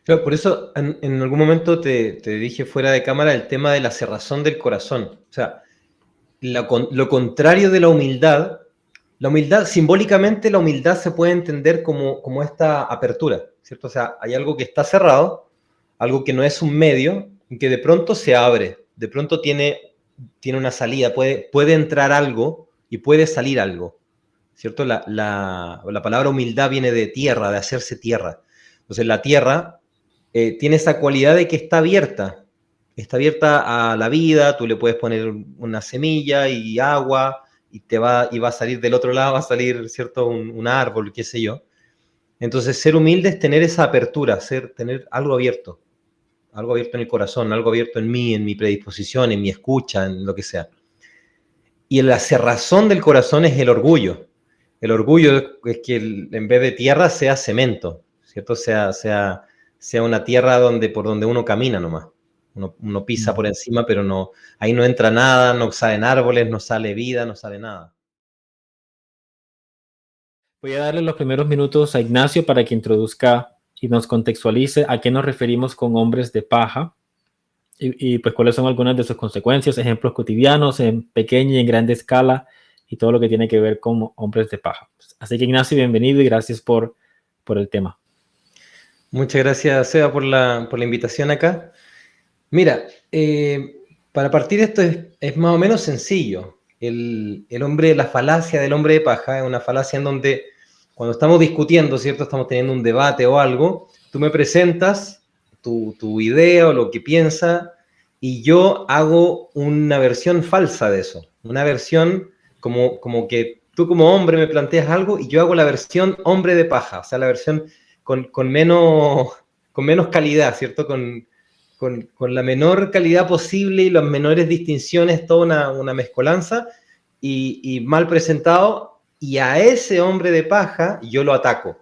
Claro, por eso en algún momento te dije fuera de cámara el tema de la cerrazón del corazón. O sea, lo contrario de la humildad, simbólicamente la humildad se puede entender como esta apertura, ¿cierto? O sea, hay algo que está cerrado, algo que no es un medio, y que de pronto se abre, de pronto tiene una salida, puede entrar algo y puede salir algo, ¿cierto? La palabra humildad viene de tierra, de hacerse tierra. Entonces la tierra tiene esa cualidad de que está abierta a la vida, tú le puedes poner una semilla y agua y va a salir del otro lado, va a salir, ¿cierto? Un árbol, qué sé yo. Entonces ser humilde es tener esa apertura, tener algo abierto en el corazón, algo abierto en mí, en mi predisposición, en mi escucha, en lo que sea. Y la cerrazón del corazón es el orgullo. El orgullo es que en vez de tierra sea cemento, ¿cierto? Sea una tierra por donde uno camina nomás. Uno pisa por encima, pero no, ahí no entra nada, no salen árboles, no sale vida, no sale nada. Voy a darle los primeros minutos a Ignacio para que introduzca y nos contextualice a qué nos referimos con hombres de paja y pues cuáles son algunas de sus consecuencias, ejemplos cotidianos en pequeña y en grande escala y todo lo que tiene que ver con hombres de paja. Así que Ignacio, bienvenido y gracias por el tema. Muchas gracias, Seba, por la invitación acá. Mira, para partir esto es más o menos sencillo. La falacia del hombre de paja es una falacia en donde cuando estamos discutiendo, ¿cierto? Estamos teniendo un debate o algo, tú me presentas tu idea o lo que piensas y yo hago una versión falsa de eso. Una versión como que tú como hombre me planteas algo y yo hago la versión hombre de paja, o sea, la versión con menos calidad, ¿cierto? Con la menor calidad posible y las menores distinciones, toda una mezcolanza, y mal presentado, y a ese hombre de paja yo lo ataco.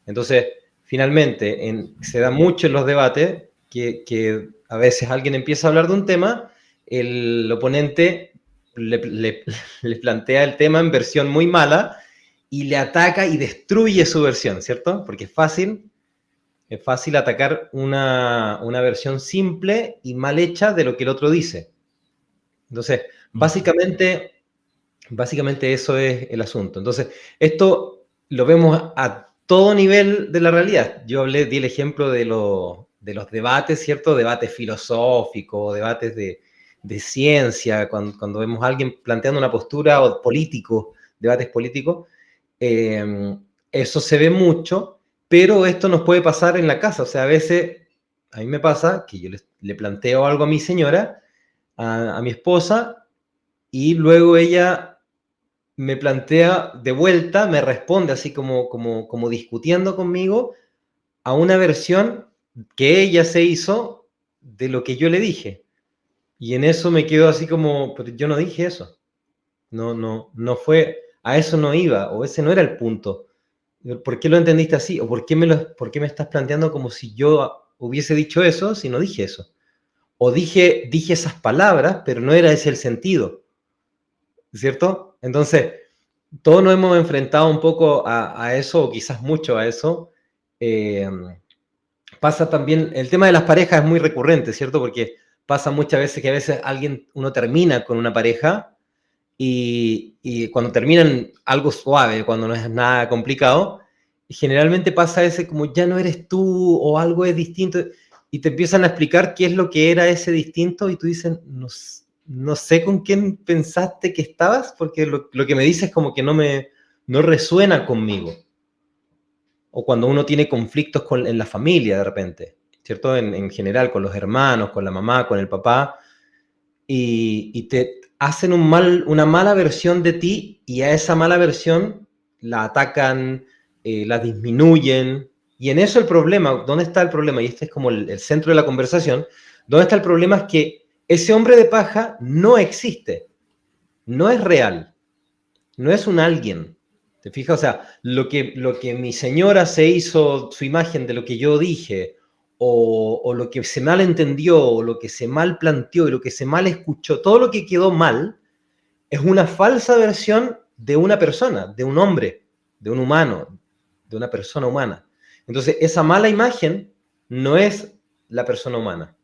Entonces, finalmente, se da mucho en los debates que a veces alguien empieza a hablar de un tema, el oponente le plantea el tema en versión muy mala y le ataca y destruye su versión, ¿cierto? Porque es fácil atacar una versión simple y mal hecha de lo que el otro dice. Entonces, básicamente eso es el asunto. Entonces, esto lo vemos a todo nivel de la realidad. Di el ejemplo de los debates, ¿cierto? Debates filosóficos, debates de ciencia, cuando vemos a alguien planteando una postura o político, debates políticos, eh, eso se ve mucho, pero esto nos puede pasar en la casa. O sea, a veces, a mí me pasa que yo le planteo algo a mi señora, a mi esposa, y luego ella me plantea de vuelta, me responde así como discutiendo conmigo a una versión que ella se hizo de lo que yo le dije. Y en eso me quedo así como, pero yo no dije eso. No fue, a eso no iba, o ese no era el punto. ¿Por qué lo entendiste así? ¿O por qué me estás planteando como si yo hubiese dicho eso si no dije eso? O dije esas palabras, pero no era ese el sentido, ¿cierto? Entonces, todos nos hemos enfrentado un poco a eso, o quizás mucho a eso. Eh, Pasa también, el tema de las parejas es muy recurrente, ¿cierto? Porque pasa muchas veces que a veces uno termina con una pareja y cuando terminan algo suave, cuando no es nada complicado, generalmente pasa ese como ya no eres tú o algo es distinto y te empiezan a explicar qué es lo que era ese distinto y tú dices, no sé con quién pensaste que estabas porque lo que me dices como que no resuena conmigo. O cuando uno tiene conflictos en la familia de repente, ¿cierto? En general, con los hermanos, con la mamá, con el papá, y te hacen una mala versión de ti y a esa mala versión la atacan, la disminuyen. Y en eso el problema, ¿dónde está el problema? Y este es como el centro de la conversación. ¿Dónde está el problema? Es que ese hombre de paja no existe, no es real, no es un alguien. ¿Te fijas? O sea, lo que mi señora se hizo su imagen de lo que yo dije, o lo que se mal entendió, o lo que se mal planteó, y lo que se mal escuchó, todo lo que quedó mal, es una falsa versión de una persona, de un hombre, de un humano, de una persona humana. Entonces, esa mala imagen no es la persona humana.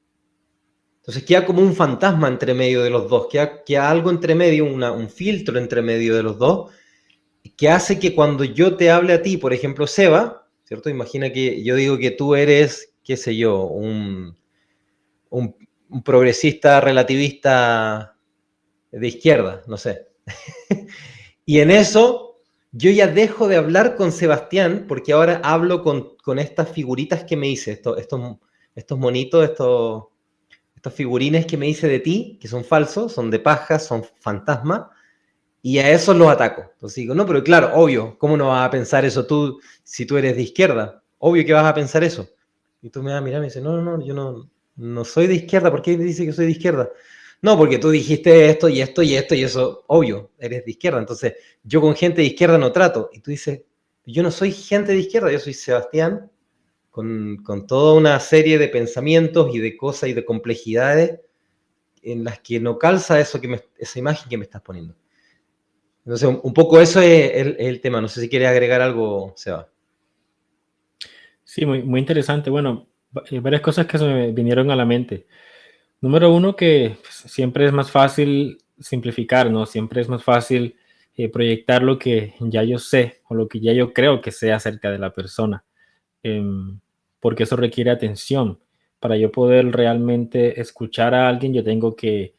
Entonces queda como un fantasma entre medio de los dos, queda algo entre medio, un filtro entre medio de los dos, que hace que cuando yo te hable a ti, por ejemplo, Seba, ¿cierto? Imagina que yo digo que tú eres, qué sé yo, un progresista relativista de izquierda, no sé. Y en eso yo ya dejo de hablar con Sebastián porque ahora hablo con estas figuritas que me hice, estos monitos, estos figurines que me hice de ti, que son falsos, son de paja, son fantasmas, y a esos los ataco. Entonces digo, no, pero claro, obvio, ¿cómo no vas a pensar eso tú si tú eres de izquierda? Obvio que vas a pensar eso. Y tú me vas a mirar y me dices, no, yo no soy de izquierda, ¿por qué dices que soy de izquierda? No, porque tú dijiste esto y esto y esto y eso, obvio, eres de izquierda. Entonces, yo con gente de izquierda no trato. Y tú dices, yo no soy gente de izquierda, yo soy Sebastián, con toda una serie de pensamientos y de cosas y de complejidades en las que no calza esa imagen que me estás poniendo. Entonces, un poco eso es el tema. No sé si quieres agregar algo, Seba. Sí, muy interesante. Bueno, varias cosas que se me vinieron a la mente. Número uno, que pues, siempre es más fácil simplificar, ¿no? Siempre es más fácil proyectar lo que ya yo sé o lo que ya yo creo que sé acerca de la persona, porque eso requiere atención. Para yo poder realmente escuchar a alguien, yo tengo que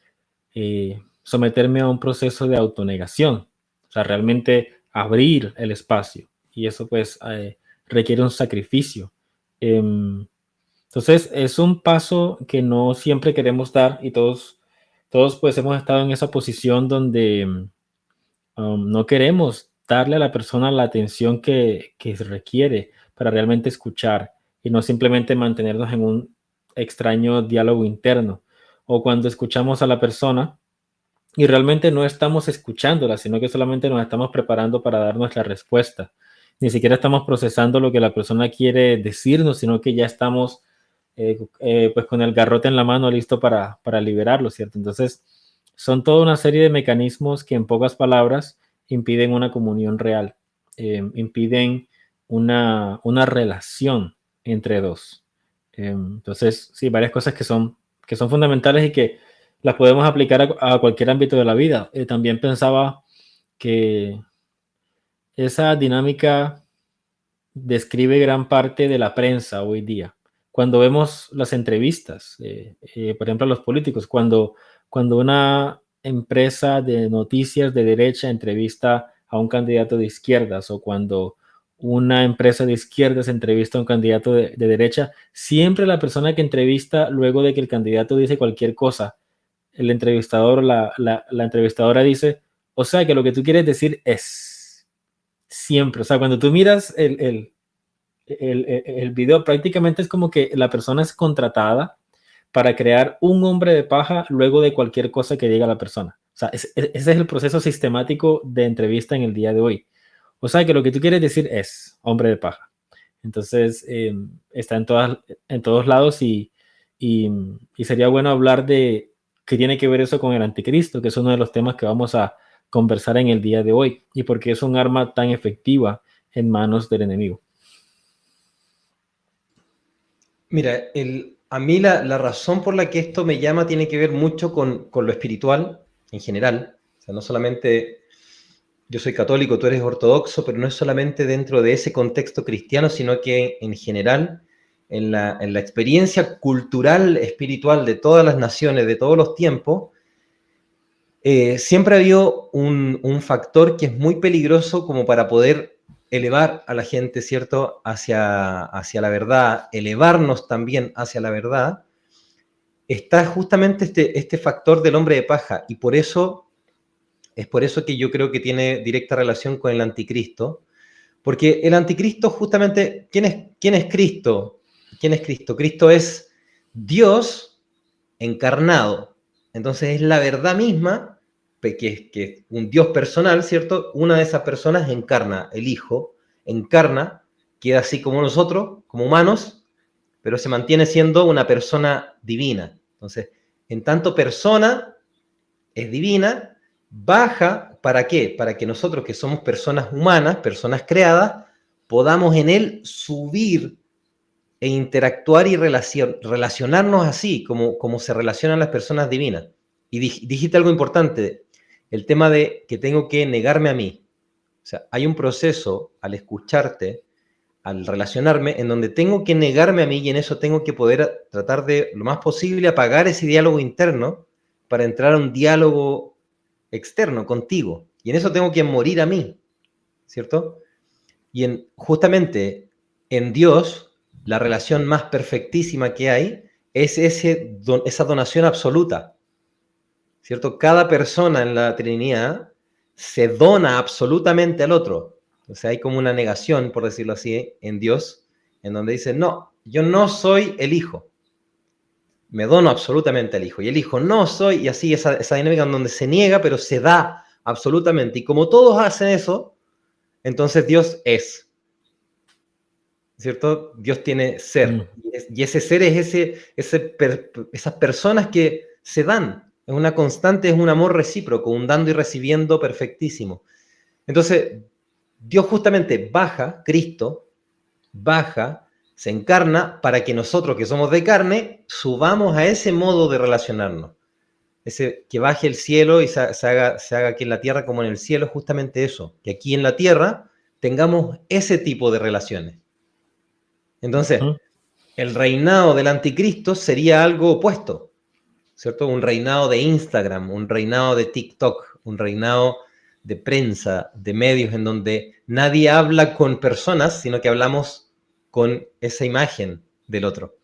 someterme a un proceso de autonegación, o sea, realmente abrir el espacio y eso pues requiere un sacrificio. Entonces es un paso que no siempre queremos dar y todos pues hemos estado en esa posición donde no queremos darle a la persona la atención que se requiere para realmente escuchar y no simplemente mantenernos en un extraño diálogo interno. O cuando escuchamos a la persona y realmente no estamos escuchándola, sino que solamente nos estamos preparando para dar nuestra respuesta. Ni siquiera estamos procesando lo que la persona quiere decirnos, sino que ya estamos pues con el garrote en la mano listo para liberarlo, ¿cierto? Entonces, son toda una serie de mecanismos que en pocas palabras impiden una comunión real, impiden una relación entre dos. Entonces, sí, varias cosas que son fundamentales y que las podemos aplicar a cualquier ámbito de la vida. También pensaba que esa dinámica describe gran parte de la prensa hoy día. Cuando vemos las entrevistas, por ejemplo, a los políticos, cuando una empresa de noticias de derecha entrevista a un candidato de izquierdas o cuando una empresa de izquierdas entrevista a un candidato de derecha, siempre la persona que entrevista luego de que el candidato dice cualquier cosa, el entrevistador, la entrevistadora dice, o sea que lo que tú quieres decir es siempre, o sea, cuando tú miras el video prácticamente es como que la persona es contratada para crear un hombre de paja luego de cualquier cosa que diga la persona. O sea, ese es el proceso sistemático de entrevista en el día de hoy. O sea, que lo que tú quieres decir es hombre de paja. Entonces, está en todos lados y sería bueno hablar de qué tiene que ver eso con el anticristo, que es uno de los temas que vamos a conversar en el día de hoy y por qué es un arma tan efectiva en manos del enemigo. Mira, a mí la razón por la que esto me llama tiene que ver mucho con lo espiritual en general. O sea, no solamente yo soy católico, tú eres ortodoxo, pero no es solamente dentro de ese contexto cristiano, sino que en general, en la experiencia cultural, espiritual de todas las naciones, de todos los tiempos, siempre ha habido un factor que es muy peligroso como para poder elevar a la gente, ¿cierto?, hacia la verdad, elevarnos también hacia la verdad, está justamente este factor del hombre de paja. Y es por eso que yo creo que tiene directa relación con el anticristo, porque el anticristo justamente, ¿quién es Cristo? ¿Quién es Cristo? Cristo es Dios encarnado. Entonces es la verdad misma, que es un Dios personal, ¿cierto? Una de esas personas encarna, el Hijo, encarna, queda así como nosotros, como humanos, pero se mantiene siendo una persona divina. Entonces, en tanto persona es divina, baja, ¿para qué? Para que nosotros que somos personas humanas, personas creadas, podamos en él subir e interactuar y relacionarnos así, como se relacionan las personas divinas. Y dijiste algo importante, el tema de que tengo que negarme a mí. O sea, hay un proceso al escucharte, al relacionarme, en donde tengo que negarme a mí y en eso tengo que poder tratar de, lo más posible, apagar ese diálogo interno para entrar a un diálogo externo contigo. Y en eso tengo que morir a mí, ¿cierto? Y justamente en Dios, la relación más perfectísima que hay es esa donación absoluta, ¿cierto? Cada persona en la Trinidad se dona absolutamente al otro. O sea, hay como una negación, por decirlo así, en Dios, en donde dice, no, yo no soy el Hijo, me dono absolutamente al Hijo, y el Hijo no soy, y así esa dinámica en donde se niega, pero se da absolutamente. Y como todos hacen eso, entonces Dios es, ¿cierto? Dios tiene ser, y ese ser es esas personas que se dan, es una constante, es un amor recíproco, un dando y recibiendo perfectísimo. Entonces, Dios justamente baja, Cristo, baja, se encarna para que nosotros que somos de carne subamos a ese modo de relacionarnos. Ese, que baje el cielo y se haga aquí en la tierra como en el cielo, justamente eso, que aquí en la tierra tengamos ese tipo de relaciones. Entonces, el reinado del anticristo sería algo opuesto, ¿cierto? Un reinado de Instagram, un reinado de TikTok, un reinado de prensa, de medios en donde nadie habla con personas, sino que hablamos con esa imagen del otro.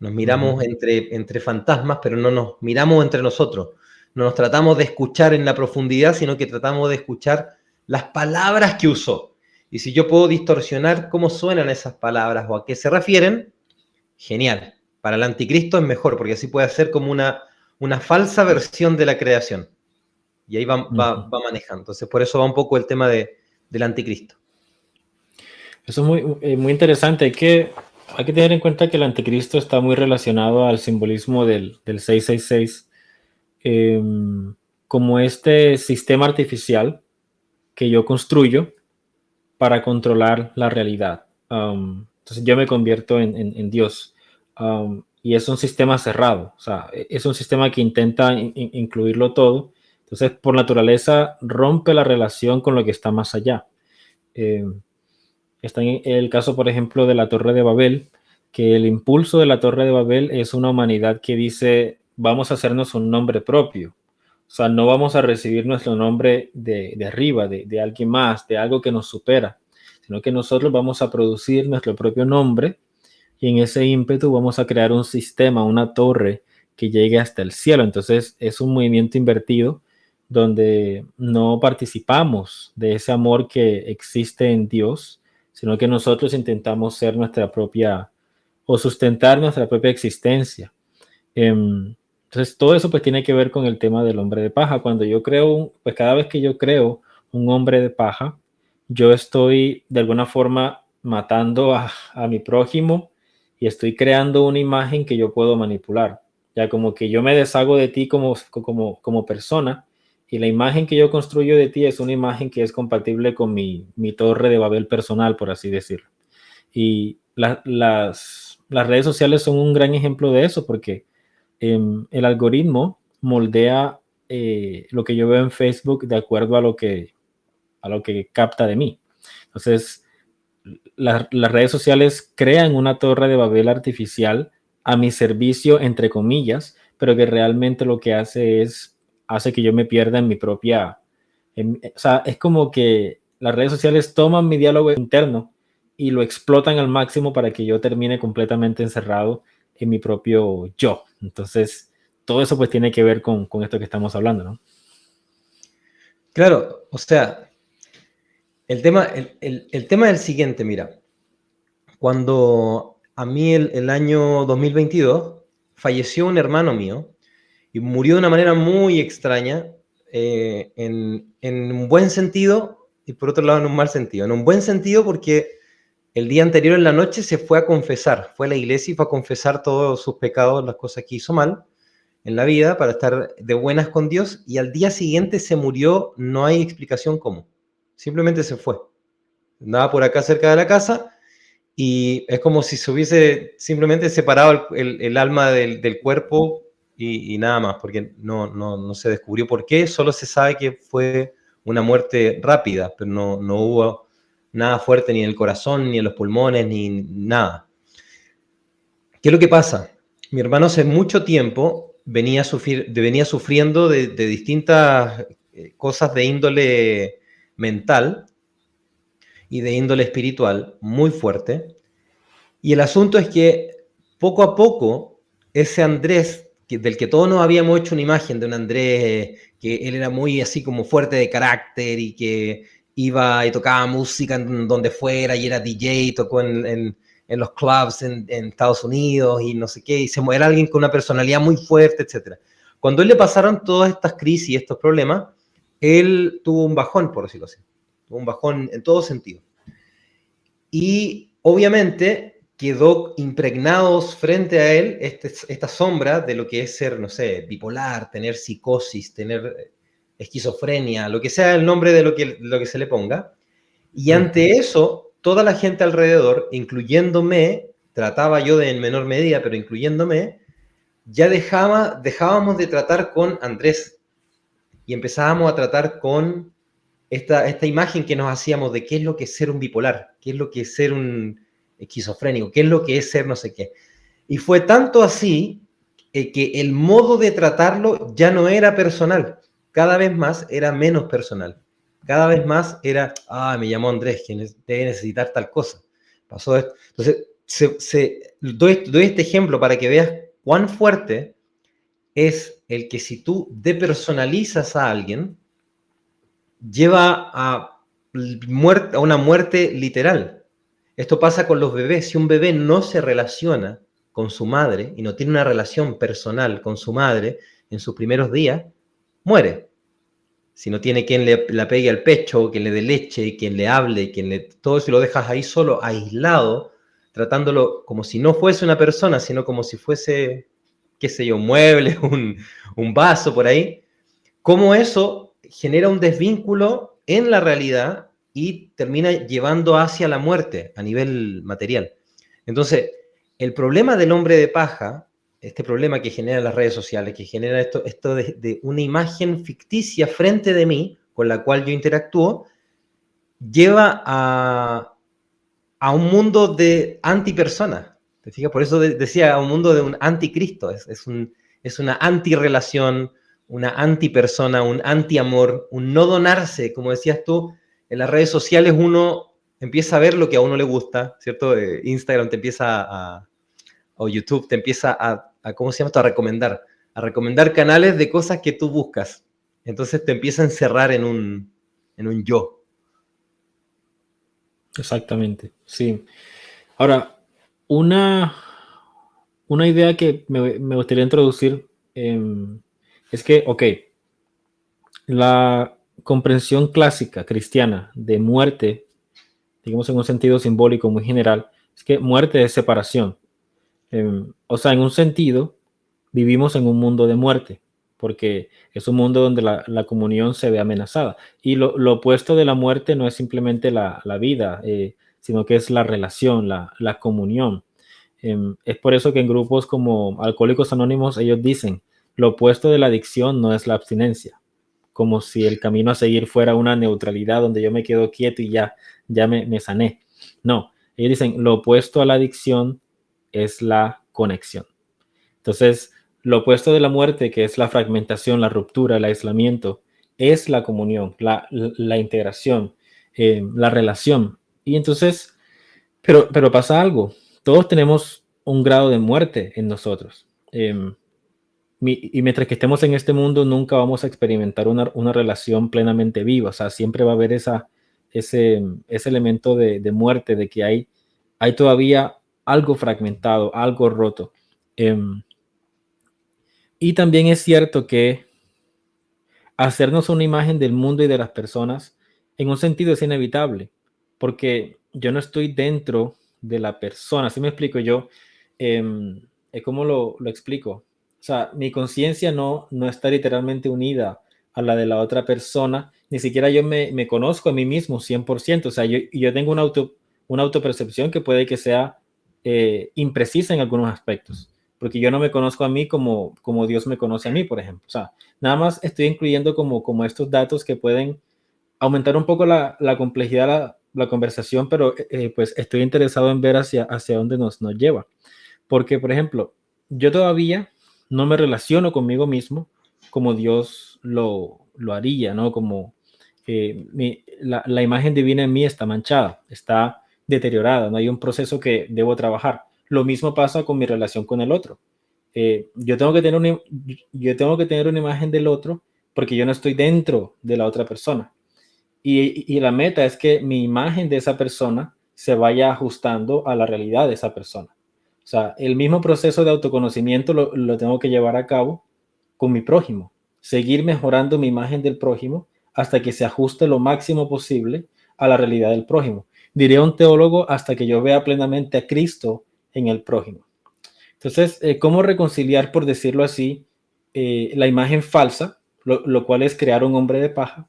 Nos miramos entre fantasmas, pero no nos miramos entre nosotros. No nos tratamos de escuchar en la profundidad, sino que tratamos de escuchar las palabras que usó. Y si yo puedo distorsionar cómo suenan esas palabras o a qué se refieren, genial. Para el anticristo es mejor, porque así puede ser como una falsa versión de la creación. Y ahí va manejando. Entonces, por eso va un poco el tema del anticristo. Eso es muy interesante. Hay que tener en cuenta que el anticristo está muy relacionado al simbolismo del 666, como este sistema artificial que yo construyo para controlar la realidad. Entonces yo me convierto en Dios. Y es un sistema cerrado, o sea, es un sistema que intenta incluirlo todo. Entonces, por naturaleza, rompe la relación con lo que está más allá. Está en el caso, por ejemplo, de la Torre de Babel, que el impulso de la Torre de Babel es una humanidad que dice, vamos a hacernos un nombre propio. O sea, no vamos a recibir nuestro nombre de arriba, de alguien más, de algo que nos supera, sino que nosotros vamos a producir nuestro propio nombre y en ese ímpetu vamos a crear un sistema, una torre que llegue hasta el cielo. Entonces es un movimiento invertido donde no participamos de ese amor que existe en Dios, sino que nosotros intentamos ser nuestra propia o sustentar nuestra propia existencia. Entonces todo eso pues tiene que ver con el tema del hombre de paja. Cuando yo creo, pues cada vez que yo creo un hombre de paja, yo estoy de alguna forma matando a mi prójimo y estoy creando una imagen que yo puedo manipular. Ya como que yo me deshago de ti como persona y la imagen que yo construyo de ti es una imagen que es compatible con mi torre de Babel personal, por así decirlo. Y las redes sociales son un gran ejemplo de eso porque el algoritmo moldea lo que yo veo en Facebook de acuerdo a lo que capta de mí. Entonces, las redes sociales crean una torre de Babel artificial a mi servicio, entre comillas, pero que realmente lo que hace que yo me pierda en mi propia... o sea, es como que las redes sociales toman mi diálogo interno y lo explotan al máximo para que yo termine completamente encerrado en mi propio yo. Entonces, todo eso pues tiene que ver con esto que estamos hablando, ¿no? Claro, o sea, el tema es el siguiente, mira. Cuando a mí el año 2022 falleció un hermano mío y murió de una manera muy extraña, en un buen sentido y por otro lado en un mal sentido. En un buen sentido porque el día anterior en la noche se fue a confesar, fue a la iglesia y fue a confesar todos sus pecados, las cosas que hizo mal en la vida para estar de buenas con Dios, y al día siguiente se murió, no hay explicación cómo, simplemente se fue. Andaba por acá cerca de la casa y es como si se hubiese simplemente separado el alma del cuerpo y nada más, porque no se descubrió por qué, solo se sabe que fue una muerte rápida, pero no hubo nada fuerte ni en el corazón, ni en los pulmones, ni nada. ¿Qué es lo que pasa? Mi hermano hace mucho tiempo venía sufriendo de distintas cosas de índole mental y de índole espiritual muy fuerte. Y el asunto es que poco a poco ese Andrés, del que todos nos habíamos hecho una imagen de un Andrés, que él era muy así como fuerte de carácter y que iba y tocaba música en donde fuera y era DJ, tocó en los clubs en Estados Unidos y no sé qué, y era alguien con una personalidad muy fuerte, etc. Cuando a él le pasaron todas estas crisis y estos problemas, él tuvo un bajón, por decirlo así. Tuvo un bajón en todo sentido. Y obviamente quedó impregnados frente a él esta sombra de lo que es ser, no sé, bipolar, tener psicosis, tener esquizofrenia, lo que sea el nombre de lo que se le ponga. Y ante eso, toda la gente alrededor, incluyéndome, trataba yo de en menor medida, pero incluyéndome, ya dejábamos de tratar con Andrés y empezábamos a tratar con esta imagen que nos hacíamos de qué es lo que es ser un bipolar, qué es lo que es ser un esquizofrénico, qué es lo que es ser no sé qué. Y fue tanto así que el modo de tratarlo ya no era personal, cada vez más era menos personal. Cada vez más era, me llamó Andrés, que debe necesitar tal cosa. Pasó esto. Entonces, doy este ejemplo para que veas cuán fuerte es el que si tú depersonalizas a alguien, lleva a una muerte literal. Esto pasa con los bebés. Si un bebé no se relaciona con su madre y no tiene una relación personal con su madre en sus primeros días, muere. Si no tiene quien la pegue al pecho, quien le dé leche, quien le hable, todo eso lo dejas ahí solo, aislado, tratándolo como si no fuese una persona, sino como si fuese, qué sé yo, un mueble, un vaso por ahí. ¿Cómo eso genera un desvínculo en la realidad y termina llevando hacia la muerte a nivel material? Entonces, el problema del hombre de paja, este problema que generan las redes sociales, que genera esto de una imagen ficticia frente de mí, con la cual yo interactúo, lleva a un mundo de antipersonas. ¿Te fijas? Por eso decía, a un mundo de un anticristo. Es una antirrelación, una antipersona, un antiamor, un no donarse. Como decías tú, en las redes sociales uno empieza a ver lo que a uno le gusta, ¿cierto? Instagram te empieza o YouTube te empieza ¿cómo se llama esto? A recomendar canales de cosas que tú buscas. Entonces te empieza a encerrar en un yo. Exactamente, sí. Ahora, una idea que me gustaría introducir es que, ok, la comprensión clásica cristiana de muerte, digamos en un sentido simbólico muy general, es que muerte es separación. O sea, en un sentido, vivimos en un mundo de muerte, porque es un mundo donde la comunión se ve amenazada. Y lo opuesto de la muerte no es simplemente la vida, sino que es la relación, la comunión. Es por eso que en grupos como Alcohólicos Anónimos ellos dicen, lo opuesto de la adicción no es la abstinencia, como si el camino a seguir fuera una neutralidad donde yo me quedo quieto y ya me sané. No, ellos dicen, lo opuesto a la adicción es la conexión. Entonces, lo opuesto de la muerte, que es la fragmentación, la ruptura, el aislamiento, es la comunión, la integración, la relación. Y entonces, pero pasa algo. Todos tenemos un grado de muerte en nosotros. Y mientras que estemos en este mundo, nunca vamos a experimentar una relación plenamente viva. O sea, siempre va a haber ese elemento de muerte, de que hay todavía algo fragmentado, algo roto. Y también es cierto que hacernos una imagen del mundo y de las personas, en un sentido es inevitable, porque yo no estoy dentro de la persona. ¿Sí me explico yo? ¿Cómo lo explico? O sea, mi conciencia no está literalmente unida a la de la otra persona, ni siquiera yo me conozco a mí mismo 100%. O sea, yo tengo una autopercepción que puede que sea imprecisa en algunos aspectos, porque yo no me conozco a mí como Dios me conoce a mí, por ejemplo. O sea, nada más estoy incluyendo como estos datos que pueden aumentar un poco la complejidad, la conversación, pero pues estoy interesado en ver hacia dónde nos lleva. Porque, por ejemplo, yo todavía no me relaciono conmigo mismo como Dios lo haría, ¿no? Como la imagen divina en mí está manchada, está deteriorada, no hay un proceso que debo trabajar. Lo mismo pasa con mi relación con el otro. Yo tengo que tener una imagen del otro porque yo no estoy dentro de la otra persona. Y la meta es que mi imagen de esa persona se vaya ajustando a la realidad de esa persona. O sea, el mismo proceso de autoconocimiento lo tengo que llevar a cabo con mi prójimo. Seguir mejorando mi imagen del prójimo hasta que se ajuste lo máximo posible a la realidad del prójimo. Diría un teólogo, hasta que yo vea plenamente a Cristo en el prójimo. Entonces, ¿cómo reconciliar, por decirlo así, la imagen falsa, lo cual es crear un hombre de paja,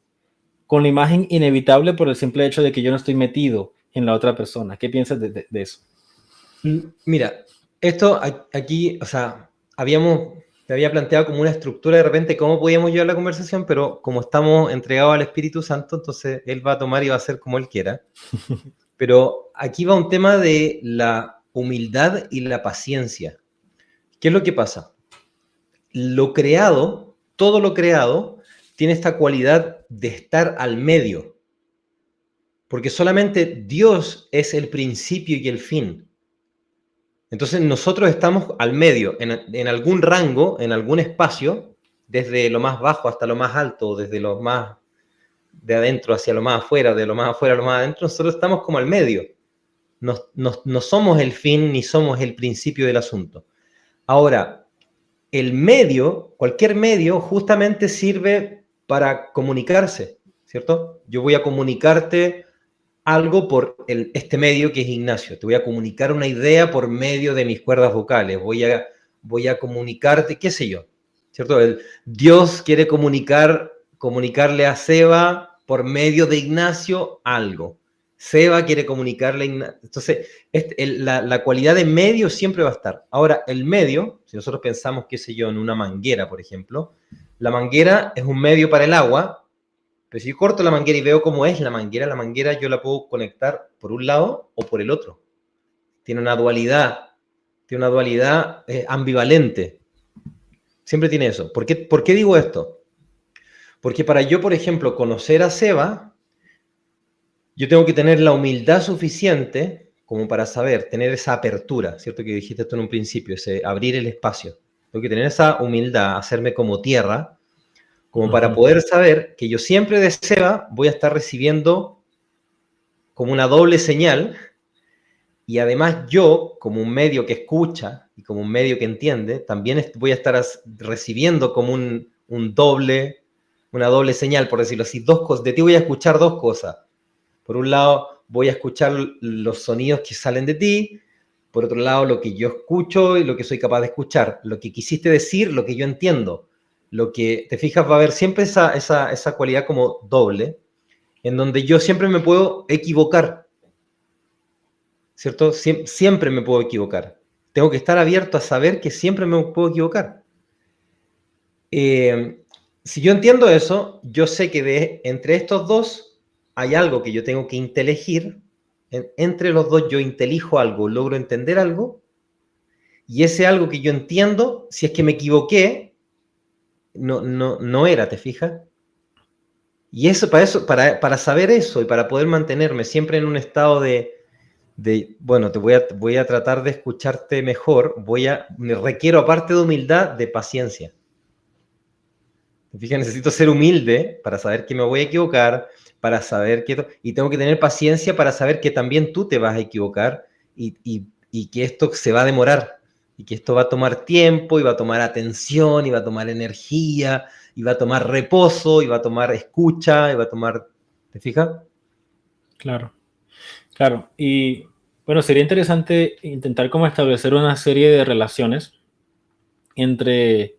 con la imagen inevitable por el simple hecho de que yo no estoy metido en la otra persona? ¿Qué piensas de eso? Mira, esto aquí, o sea, te había planteado como una estructura de repente cómo podíamos llevar la conversación, pero como estamos entregados al Espíritu Santo, entonces Él va a tomar y va a hacer como Él quiera. Pero aquí va un tema de la humildad y la paciencia. ¿Qué es lo que pasa? Lo creado, todo lo creado, tiene esta cualidad de estar al medio, porque solamente Dios es el principio y el fin. Entonces nosotros estamos al medio, en algún rango, en algún espacio, desde lo más bajo hasta lo más alto, desde lo más de adentro hacia lo más afuera, de lo más afuera a lo más adentro, nosotros estamos como al medio. No somos el fin ni somos el principio del asunto. Ahora, el medio, cualquier medio, justamente sirve para comunicarse, ¿cierto? Yo voy a comunicarte algo por este medio que es Ignacio. Te voy a comunicar una idea por medio de mis cuerdas vocales. Voy a comunicarte, qué sé yo, ¿cierto? Dios quiere comunicarle a Seba por medio de Ignacio algo. Seba quiere comunicarle a Ignacio. Entonces, la cualidad de medio siempre va a estar. Ahora, el medio, si nosotros pensamos, qué sé yo, en una manguera, por ejemplo, la manguera es un medio para el agua. Pero si yo corto la manguera y veo cómo es la manguera yo la puedo conectar por un lado o por el otro. Tiene una dualidad ambivalente. Siempre tiene eso. ¿Por qué digo esto? Porque para yo, por ejemplo, conocer a Seba, yo tengo que tener la humildad suficiente como para saber, tener esa apertura, ¿cierto? Que dijiste tú en un principio, ese abrir el espacio. Tengo que tener esa humildad, hacerme como tierra, como para poder saber que yo siempre de Seba voy a estar recibiendo como una doble señal, y además yo, como un medio que escucha y como un medio que entiende, también voy a estar recibiendo como una doble señal, por decirlo así, dos cosas. De ti voy a escuchar dos cosas. Por un lado, voy a escuchar los sonidos que salen de ti, por otro lado, lo que yo escucho y lo que soy capaz de escuchar, lo que quisiste decir, lo que yo entiendo. Lo que, te fijas, va a haber siempre esa cualidad como doble, en donde yo siempre me puedo equivocar, ¿cierto? Siempre me puedo equivocar. Tengo que estar abierto a saber que siempre me puedo equivocar. Si yo entiendo eso, yo sé que entre estos dos hay algo que yo tengo que inteligir. Entre los dos yo intelijo algo, logro entender algo, y ese algo que yo entiendo, si es que me equivoqué, no era, ¿te fijas? Y para saber eso y para poder mantenerme siempre en un estado bueno, voy a tratar de escucharte mejor, me requiero, aparte de humildad, de paciencia. ¿Te fijas? Necesito ser humilde para saber que me voy a equivocar, para saber y tengo que tener paciencia para saber que también tú te vas a equivocar y que esto se va a demorar, y que esto va a tomar tiempo, y va a tomar atención, y va a tomar energía, y va a tomar reposo, y va a tomar escucha, y va a tomar... ¿Te fijas? Claro, claro. Y bueno, sería interesante intentar como establecer una serie de relaciones entre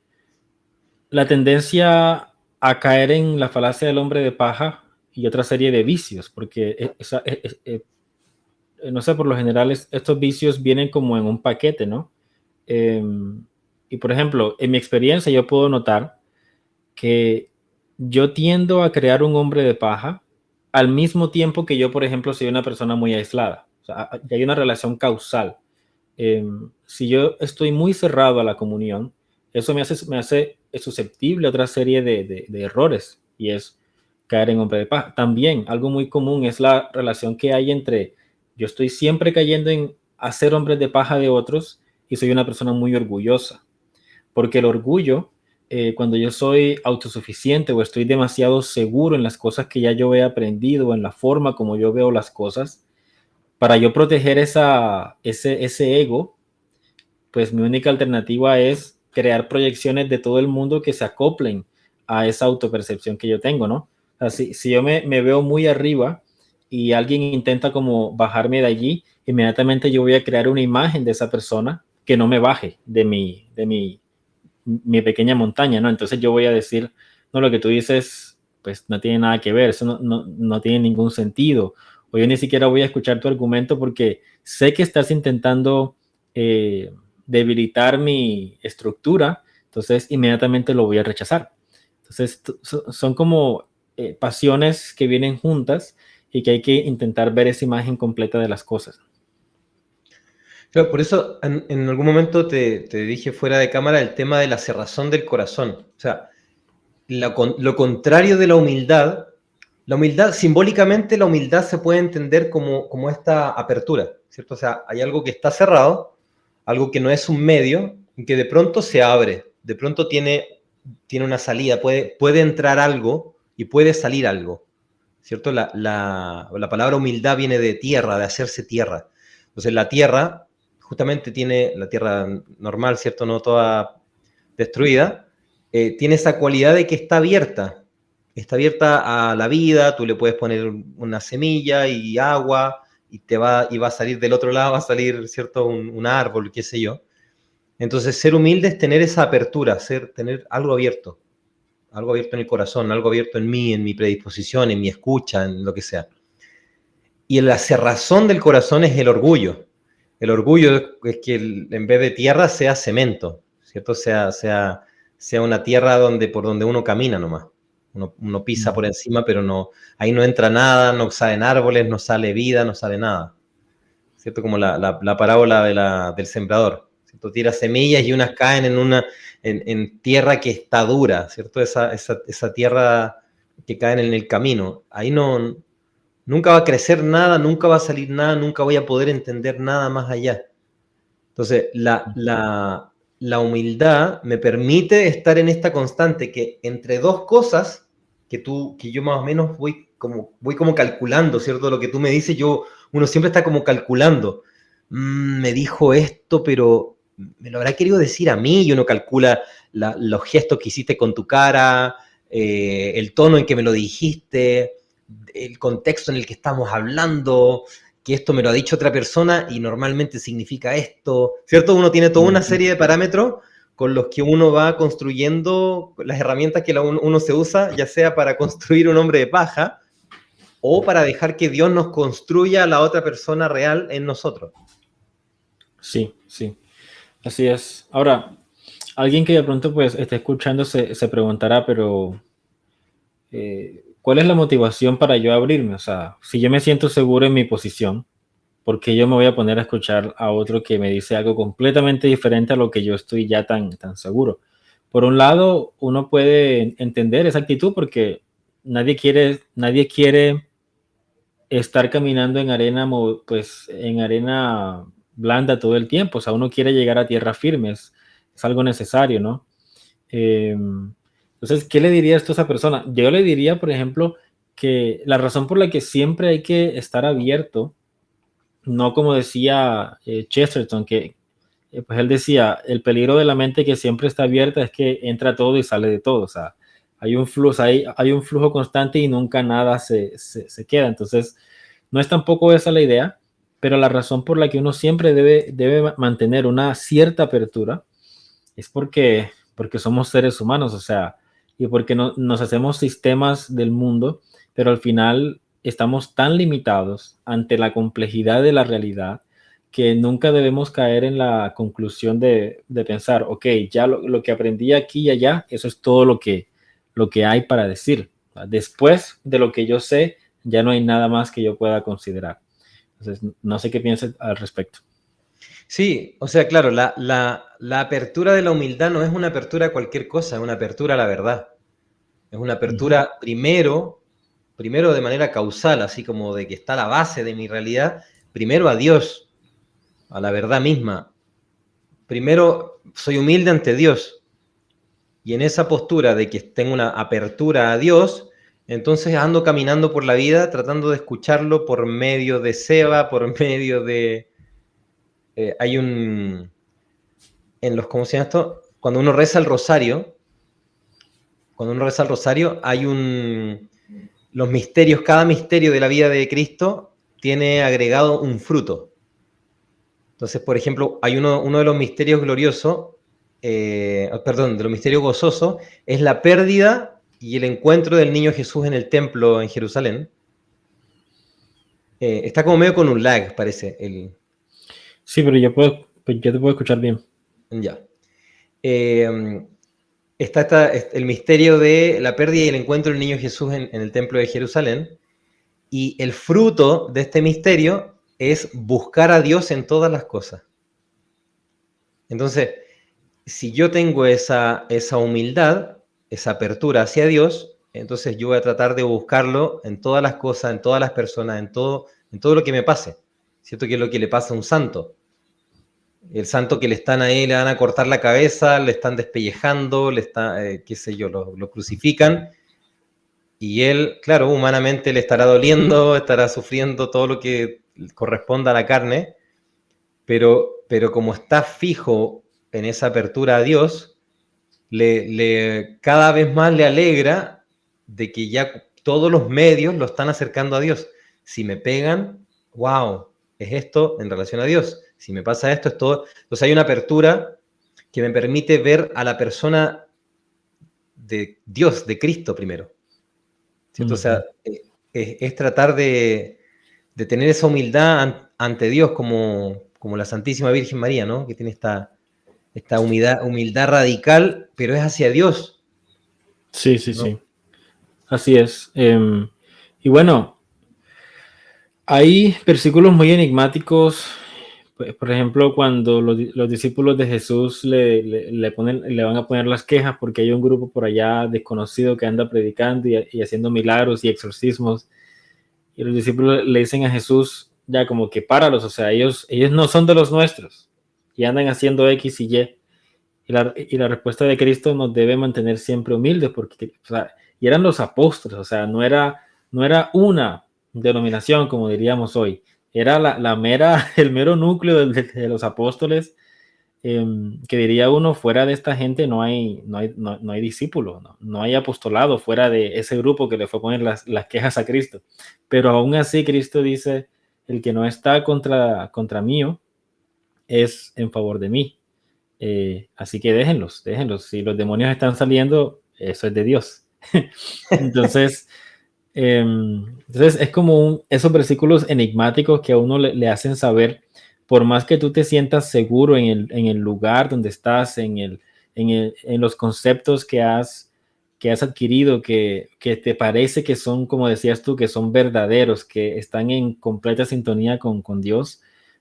la tendencia a caer en la falacia del hombre de paja y otra serie de vicios, porque no sé, por lo general estos vicios vienen como en un paquete, ¿no? Y por ejemplo, en mi experiencia yo puedo notar que yo tiendo a crear un hombre de paja al mismo tiempo que yo, por ejemplo, soy una persona muy aislada. O sea, hay una relación causal. Si yo estoy muy cerrado a la comunión, eso me hace susceptible a otra serie de errores, y es caer en hombre de paja. También algo muy común es la relación que hay entre yo estoy siempre cayendo en hacer hombres de paja de otros y soy una persona muy orgullosa, porque el orgullo, cuando yo soy autosuficiente o estoy demasiado seguro en las cosas que ya yo he aprendido o en la forma como yo veo las cosas, para yo proteger ese ego, pues mi única alternativa es crear proyecciones de todo el mundo que se acoplen a esa autopercepción que yo tengo, ¿no? O sea, si yo me veo muy arriba y alguien intenta como bajarme de allí, inmediatamente yo voy a crear una imagen de esa persona que no me baje mi pequeña montaña, ¿no? Entonces yo voy a decir, no, lo que tú dices, pues no tiene nada que ver, eso no tiene ningún sentido, o yo ni siquiera voy a escuchar tu argumento porque sé que estás intentando debilitar mi estructura, entonces inmediatamente lo voy a rechazar. Entonces son como pasiones que vienen juntas y que hay que intentar ver esa imagen completa de las cosas. Claro, por eso en algún momento te dije fuera de cámara el tema de la cerrazón del corazón. O sea, lo contrario de la humildad, simbólicamente la humildad se puede entender como esta apertura, ¿cierto? O sea, hay algo que está cerrado, algo que no es un medio, y que de pronto se abre, de pronto tiene una salida, puede entrar algo y puede salir algo, ¿cierto? La palabra humildad viene de tierra, de hacerse tierra. Entonces la tierra, justamente tiene, la tierra normal, ¿cierto? No toda destruida, tiene esa cualidad de que está abierta a la vida, tú le puedes poner una semilla y agua, y va a salir del otro lado, va a salir, ¿cierto? Un árbol, qué sé yo. Entonces, ser humilde es tener esa apertura, tener algo abierto en el corazón, algo abierto en mí, en mi predisposición, en mi escucha, en lo que sea. Y la cerrazón del corazón es el orgullo. El orgullo es que en vez de tierra sea cemento, ¿cierto? Sea una tierra por donde uno camina nomás. Uno pisa por encima, pero no, ahí no entra nada, no salen árboles, no sale vida, no sale nada. ¿Cierto? Como la parábola del sembrador. ¿Cierto? Tira semillas y unas caen en tierra que está dura, ¿cierto? Esa tierra que caen en el camino. Ahí nunca va a crecer nada, nunca va a salir nada, nunca voy a poder entender nada más allá. Entonces, la humildad me permite estar en esta constante que entre dos cosas que yo más o menos voy como calculando, ¿cierto? Lo que tú me dices, uno siempre está como calculando. Me dijo esto, pero me lo habrá querido decir a mí, y uno calcula los gestos que hiciste con tu cara, el tono en que me lo dijiste, el contexto en el que estamos hablando, que esto me lo ha dicho otra persona y normalmente significa esto, ¿cierto? Uno tiene toda una serie de parámetros con los que uno va construyendo las herramientas que uno se usa, ya sea para construir un hombre de paja o para dejar que Dios nos construya a la otra persona real en nosotros. Sí, sí, así es. Ahora, alguien que de pronto pues esté escuchando se preguntará, pero ¿cuál es la motivación para yo abrirme? O sea, si yo me siento seguro en mi posición, ¿por qué yo me voy a poner a escuchar a otro que me dice algo completamente diferente a lo que yo estoy ya tan seguro? Por un lado, uno puede entender esa actitud porque nadie quiere estar caminando en arena, pues en arena blanda todo el tiempo. O sea, uno quiere llegar a tierra firme, es algo necesario, ¿no? Entonces, ¿qué le diría esto a esa persona? Yo le diría, por ejemplo, que la razón por la que siempre hay que estar abierto, no como decía Chesterton, que pues él decía, el peligro de la mente que siempre está abierta es que entra todo y sale de todo. O sea, hay un flujo constante y nunca nada se queda. Entonces, no es tampoco esa la idea, pero la razón por la que uno siempre debe mantener una cierta apertura es porque somos seres humanos, o sea, y porque nos hacemos sistemas del mundo, pero al final estamos tan limitados ante la complejidad de la realidad que nunca debemos caer en la conclusión de pensar, ok, ya lo que aprendí aquí y allá, eso es todo lo que hay para decir. Después de lo que yo sé, ya no hay nada más que yo pueda considerar. Entonces, no sé qué piensas al respecto. Sí, o sea, claro, la apertura de la humildad no es una apertura a cualquier cosa, es una apertura a la verdad. Es una apertura primero de manera causal, así como de que está la base de mi realidad, primero a Dios, a la verdad misma. Primero soy humilde ante Dios. Y en esa postura de que tengo una apertura a Dios, entonces ando caminando por la vida tratando de escucharlo por medio de Seba, por medio de... hay un... En los, ¿cómo se llama esto? Cuando uno reza el rosario, hay un... Los misterios, cada misterio de la vida de Cristo tiene agregado un fruto. Entonces, por ejemplo, hay uno de los misterios gloriosos, de los misterios gozosos, es la pérdida y el encuentro del niño Jesús en el templo en Jerusalén. Está como medio con un lag, parece. Sí, pero yo te puedo escuchar bien. Ya. Está el misterio de la pérdida y el encuentro del niño Jesús en el templo de Jerusalén. Y el fruto de este misterio es buscar a Dios en todas las cosas. Entonces, si yo tengo esa humildad, esa apertura hacia Dios, entonces yo voy a tratar de buscarlo en todas las cosas, en todas las personas, en todo lo que me pase. ¿Cierto? Que es lo que le pasa a un santo. El santo que le están ahí, le van a cortar la cabeza, le están despellejando, qué sé yo, lo crucifican. Y él, claro, humanamente le estará doliendo, estará sufriendo todo lo que corresponda a la carne, pero como está fijo en esa apertura a Dios, cada vez más le alegra de que ya todos los medios lo están acercando a Dios. Si me pegan, wow, es esto en relación a Dios. Si me pasa esto, es todo. Entonces hay una apertura que me permite ver a la persona de Dios, de Cristo primero. ¿Cierto? O sea, es tratar de tener esa humildad ante Dios como la Santísima Virgen María, ¿no? Que tiene esta humildad radical, pero es hacia Dios. Sí, sí, ¿No? sí. Así es. Y bueno, hay versículos muy enigmáticos. Por ejemplo, cuando los discípulos de Jesús le van a poner las quejas porque hay un grupo por allá desconocido que anda predicando y haciendo milagros y exorcismos. Y los discípulos le dicen a Jesús, ya como que páralos, o sea, ellos no son de los nuestros y andan haciendo X y Y. Y la respuesta de Cristo nos debe mantener siempre humildes, porque, o sea, y eran los apóstoles, o sea, no era una denominación, como diríamos hoy, era el mero núcleo de los apóstoles, que diría uno, fuera de esta gente no hay discípulos, no hay apostolado fuera de ese grupo que le fue a poner las quejas a Cristo. Pero aún así Cristo dice, el que no está contra mí es en favor de mí. Así que déjenlos. Si los demonios están saliendo, eso es de Dios. Entonces, entonces es como esos versículos enigmáticos que a uno le hacen saber, por más que tú te sientas seguro en el lugar donde estás, en los conceptos que has adquirido, que te parece que son, como decías tú, que son verdaderos, que están en completa sintonía con Dios.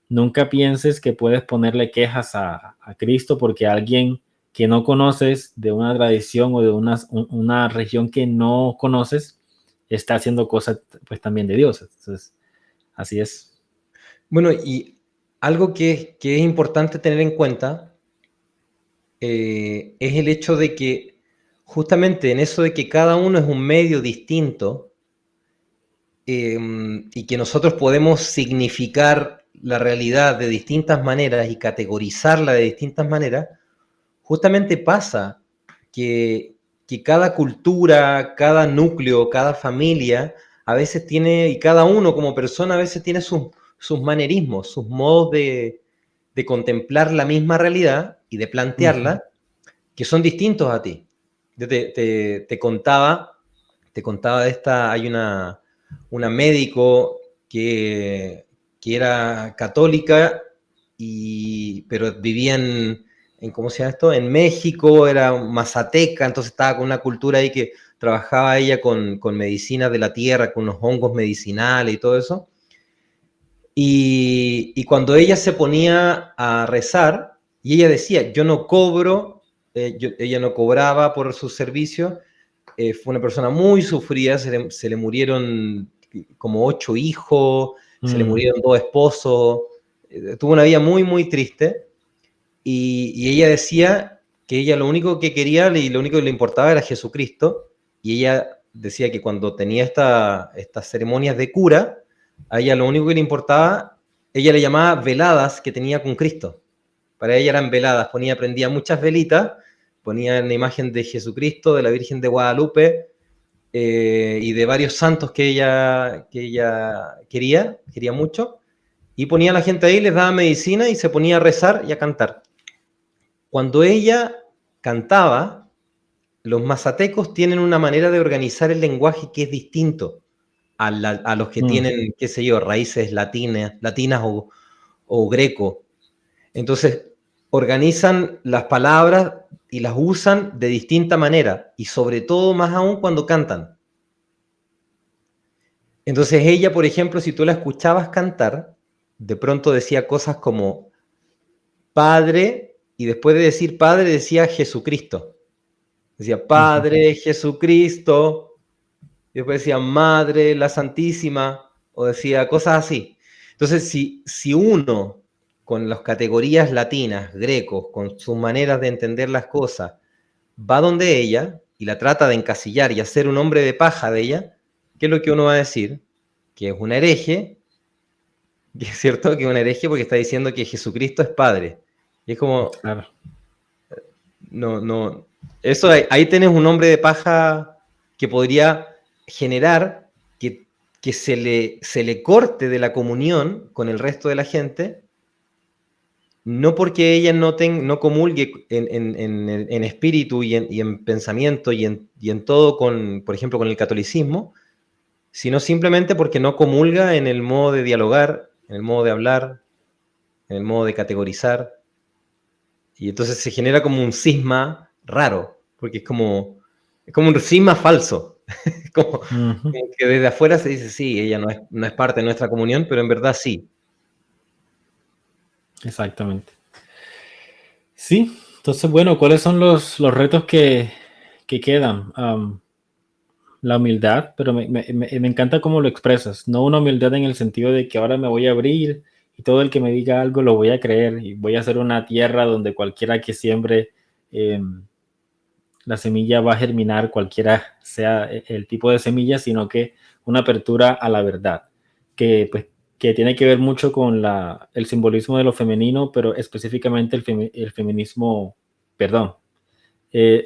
Nunca pienses que puedes ponerle quejas a Cristo porque alguien que no conoces, de una tradición o de una región que no conoces, está haciendo cosas pues también de Dios. Entonces, así es. Bueno, y algo que es importante tener en cuenta es el hecho de que justamente en eso de que cada uno es un medio distinto, y que nosotros podemos significar la realidad de distintas maneras y categorizarla de distintas maneras, justamente pasa que cada cultura, cada núcleo, cada familia, a veces tiene, y cada uno como persona a veces tiene sus manerismos, sus modos de contemplar la misma realidad y de plantearla, que son distintos a ti. Yo te contaba de esta, hay una médico que era católica, pero vivía ¿cómo se llama esto? En México, era mazateca, entonces estaba con una cultura ahí que trabajaba ella con medicinas de la tierra, con unos hongos medicinales y todo eso. Y cuando ella se ponía a rezar, y ella decía, yo no cobro, ella no cobraba por sus servicios, fue una persona muy sufrida, se le murieron como 8 hijos, se le murieron 2 esposos, tuvo una vida muy, muy triste, y ella decía que ella lo único que quería y lo único que le importaba era Jesucristo, y ella decía que cuando tenía estas ceremonias de cura, a ella lo único que le importaba, ella le llamaba veladas que tenía con Cristo. Para ella eran veladas, prendía muchas velitas, ponía la imagen de Jesucristo, de la Virgen de Guadalupe, y de varios santos que ella quería mucho, y ponía a la gente ahí, les daba medicina y se ponía a rezar y a cantar. Cuando ella cantaba, los mazatecos tienen una manera de organizar el lenguaje que es distinto a los que tienen, qué sé yo, raíces latinas o greco. Entonces, organizan las palabras y las usan de distinta manera, y sobre todo, más aún, cuando cantan. Entonces ella, por ejemplo, si tú la escuchabas cantar, de pronto decía cosas como Padre, y después de decir Padre decía Jesucristo. Decía Padre, Jesucristo, y después decía Madre, la Santísima, o decía cosas así. Entonces, si uno, con las categorías latinas, grecos, con sus maneras de entender las cosas, va donde ella y la trata de encasillar y hacer un hombre de paja de ella, ¿qué es lo que uno va a decir? Que es una hereje, que es cierto que es una hereje porque está diciendo que Jesucristo es Padre. Y es como, Claro. no, eso ahí tenés un hombre de paja que podría generar que se le corte de la comunión con el resto de la gente, no porque ella no comulgue en espíritu y en pensamiento y en todo, por ejemplo, con el catolicismo, sino simplemente porque no comulga en el modo de dialogar, en el modo de hablar, en el modo de categorizar. Y entonces se genera como un cisma raro, porque es como un cisma falso. como, como que desde afuera se dice, sí, ella no es parte de nuestra comunión, pero en verdad sí. Exactamente. Sí, entonces, bueno, ¿cuáles son los retos que quedan? La humildad, pero me encanta cómo lo expresas. No una humildad en el sentido de que ahora me voy a abrir y todo el que me diga algo lo voy a creer y voy a hacer una tierra donde cualquiera que siembre la semilla va a germinar, cualquiera sea el tipo de semilla, sino que una apertura a la verdad, que pues que tiene que ver mucho con el simbolismo de lo femenino, pero específicamente el feminismo, perdón,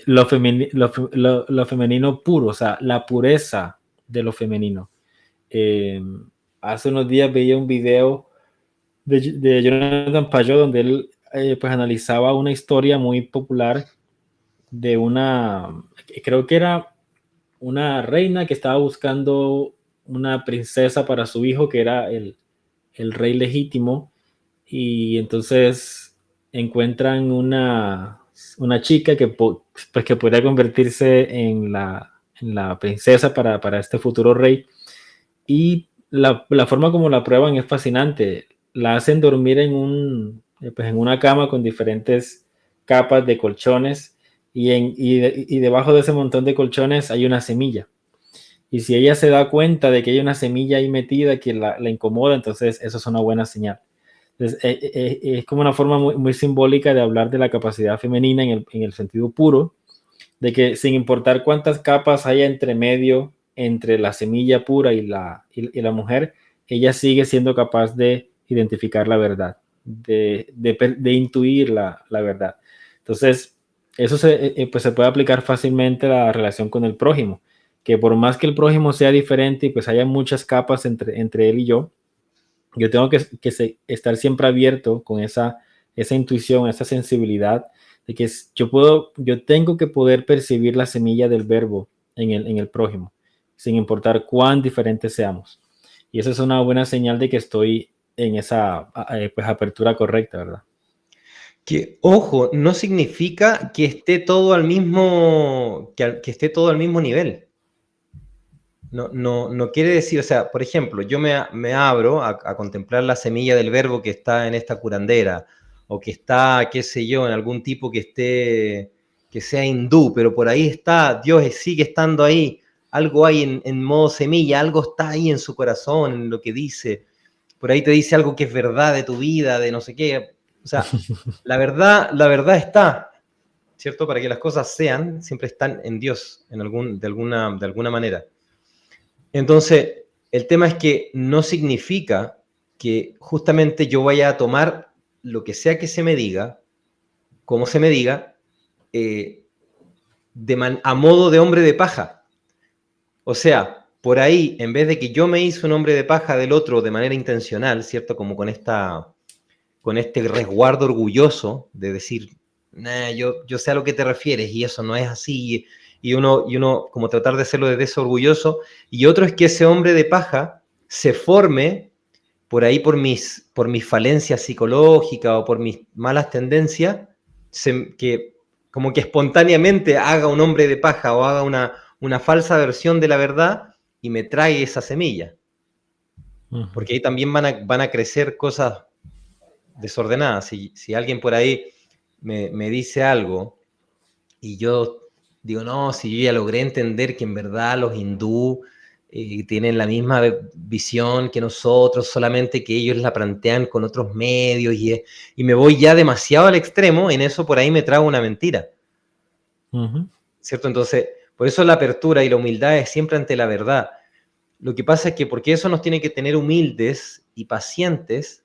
lo femenino puro, o sea, la pureza de lo femenino. Hace unos días veía un video de Jonathan Pajot donde él pues analizaba una historia muy popular de creo que era una reina que estaba buscando una princesa para su hijo, que era el rey legítimo, y entonces encuentran una chica pues que podría convertirse en la princesa para este futuro rey, y la forma como la prueban es fascinante. La hacen dormir pues en una cama con diferentes capas de colchones, y debajo de ese montón de colchones hay una semilla. Y si ella se da cuenta de que hay una semilla ahí metida que la incomoda, entonces eso es una buena señal. Entonces, es como una forma muy, muy simbólica de hablar de la capacidad femenina en el sentido puro, de que sin importar cuántas capas haya entre medio, entre la semilla pura y la mujer, ella sigue siendo capaz de identificar la verdad, de intuir la verdad. Entonces, eso pues se puede aplicar fácilmente a la relación con el prójimo, que por más que el prójimo sea diferente y pues haya muchas capas entre él y yo tengo que estar siempre abierto con esa intuición, esa sensibilidad de que yo tengo que poder percibir la semilla del verbo en el prójimo. sin importar cuán diferentes seamos. Y eso es una buena señal de que estoy en esa pues, apertura correcta, ¿verdad? Que, ojo, no significa que esté todo al mismo, que esté todo al mismo nivel. No quiere decir, o sea, por ejemplo, yo me abro a contemplar la semilla del verbo que está en esta curandera, o que está, qué sé yo, en algún tipo que sea hindú, pero por ahí está, Dios sigue estando ahí, algo hay en modo semilla, algo está ahí en su corazón, en lo que dice, por ahí te dice algo que es verdad de tu vida, de no sé qué, o sea, la verdad está, ¿cierto? Para que las cosas sean, siempre están en Dios, de alguna manera. Entonces, el tema es que no significa que justamente yo vaya a tomar lo que sea que se me diga, como se me diga, eh, a modo de hombre de paja. O sea, por ahí, en vez de que yo me hice un hombre de paja del otro de manera intencional, ¿cierto? Como con este resguardo orgulloso de decir, nah, yo sé a lo que te refieres y eso no es así, y uno como tratar de hacerlo desde ese orgulloso, y otro es que ese hombre de paja se forme por ahí por mis falencias psicológicas o por mis malas tendencias, que como que espontáneamente haga un hombre de paja o haga una falsa versión de la verdad y me trae esa semilla. Porque ahí también van a crecer cosas desordenadas. Si alguien por ahí me dice algo y yo digo, no, si yo ya logré entender que en verdad los hindú tienen la misma visión que nosotros, solamente que ellos la plantean con otros medios y me voy ya demasiado al extremo, en eso por ahí me trago una mentira. ¿Cierto? Entonces, por eso la apertura y la humildad es siempre ante la verdad. Lo que pasa es que porque eso nos tiene que tener humildes y pacientes,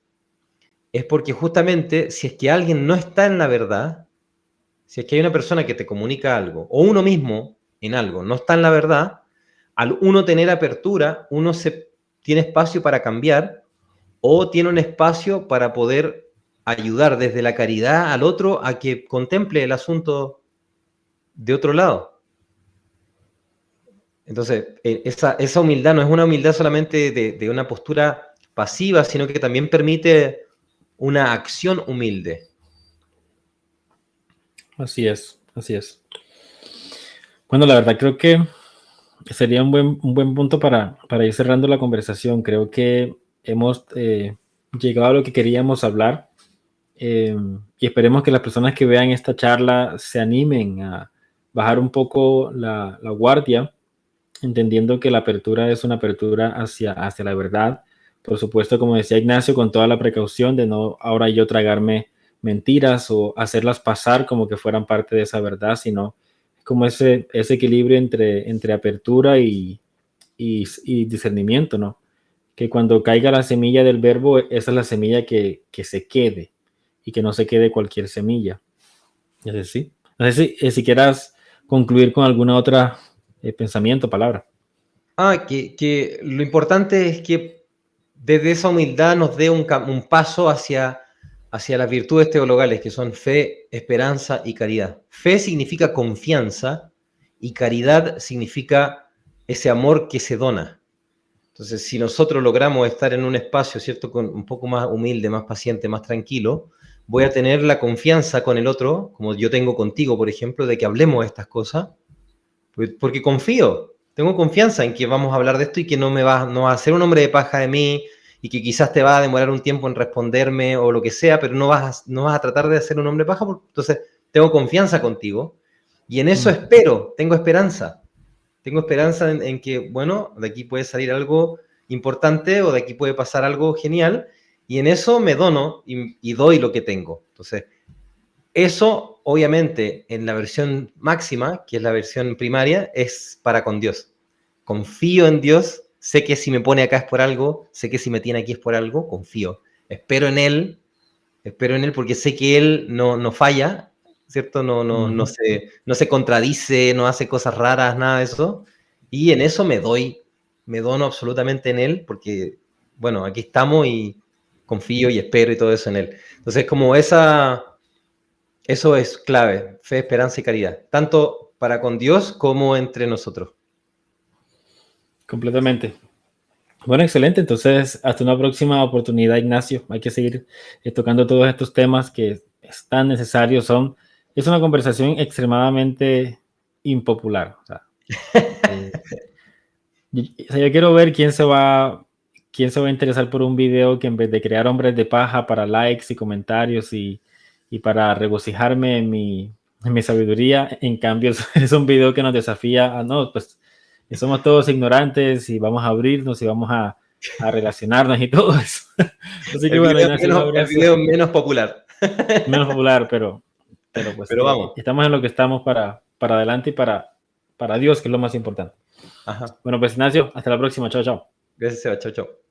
es porque justamente si es que alguien no está en la verdad, si es que hay una persona que te comunica algo, o uno mismo en algo no está en la verdad, al uno tener apertura, tiene espacio para cambiar o tiene un espacio para poder ayudar desde la caridad al otro a que contemple el asunto de otro lado. Entonces, esa humildad no es una humildad solamente de una postura pasiva, sino que también permite una acción humilde. Así es, así es. Bueno, la verdad creo que sería un buen punto para ir cerrando la conversación. Creo que hemos llegado a lo que queríamos hablar y esperemos que las personas que vean esta charla se animen a bajar un poco la guardia, entendiendo que la apertura es una apertura hacia la verdad. Por supuesto, como decía Ignacio, con toda la precaución de no ahora yo tragarme mentiras o hacerlas pasar como que fueran parte de esa verdad, sino como ese equilibrio entre apertura y discernimiento, ¿no? Que cuando caiga la semilla del verbo, esa es la semilla que se quede y que no se quede cualquier semilla. Es decir, no sé si quieras concluir con alguna otra pensamiento, palabra. Que lo importante es que desde esa humildad nos dé un paso hacia las virtudes teologales, que son fe, esperanza y caridad. Fe significa confianza y caridad significa ese amor que se dona. Entonces, si nosotros logramos estar en un espacio, ¿cierto?, con un poco más humilde, más paciente, más tranquilo, voy a tener la confianza con el otro, como yo tengo contigo, por ejemplo, de que hablemos de estas cosas, porque confío, tengo confianza en que vamos a hablar de esto y que no va a ser un hombre de paja de mí y que quizás te va a demorar un tiempo en responderme o lo que sea, pero no vas a tratar de hacer un hombre de paja, entonces tengo confianza contigo y en eso espero, tengo esperanza. Tengo esperanza en que, bueno, de aquí puede salir algo importante o de aquí puede pasar algo genial y en eso me dono y doy lo que tengo. Entonces, eso, obviamente, en la versión máxima, que es la versión primaria, es para con Dios. Confío en Dios, sé que si me pone acá es por algo, sé que si me tiene aquí es por algo, confío. Espero en Él porque sé que Él no falla, ¿cierto? No se contradice, no hace cosas raras, nada de eso. Y en eso me dono absolutamente en Él, porque, bueno, aquí estamos y confío y espero y todo eso en Él. Entonces, como eso es clave, fe, esperanza y caridad, tanto para con Dios como entre nosotros. Completamente. Bueno, excelente. Entonces, hasta una próxima oportunidad, Ignacio. Hay que seguir tocando todos estos temas que es tan necesarios. Es una conversación extremadamente impopular. O sea, yo quiero ver quién se va a interesar por un video que en vez de crear hombres de paja para likes y comentarios y para regocijarme en mi sabiduría, en cambio es un video que nos desafía a, no, pues somos todos ignorantes y vamos a abrirnos y vamos a relacionarnos y todo eso. Así que bueno, Ignacio, un El abrazo. video menos popular. Menos popular, pero pues Pero vamos. estamos en lo que estamos para adelante y para Dios, que es lo más importante. Ajá. Bueno, pues Ignacio, hasta la próxima. Chao, chao. Gracias, Seba. Chao, chao.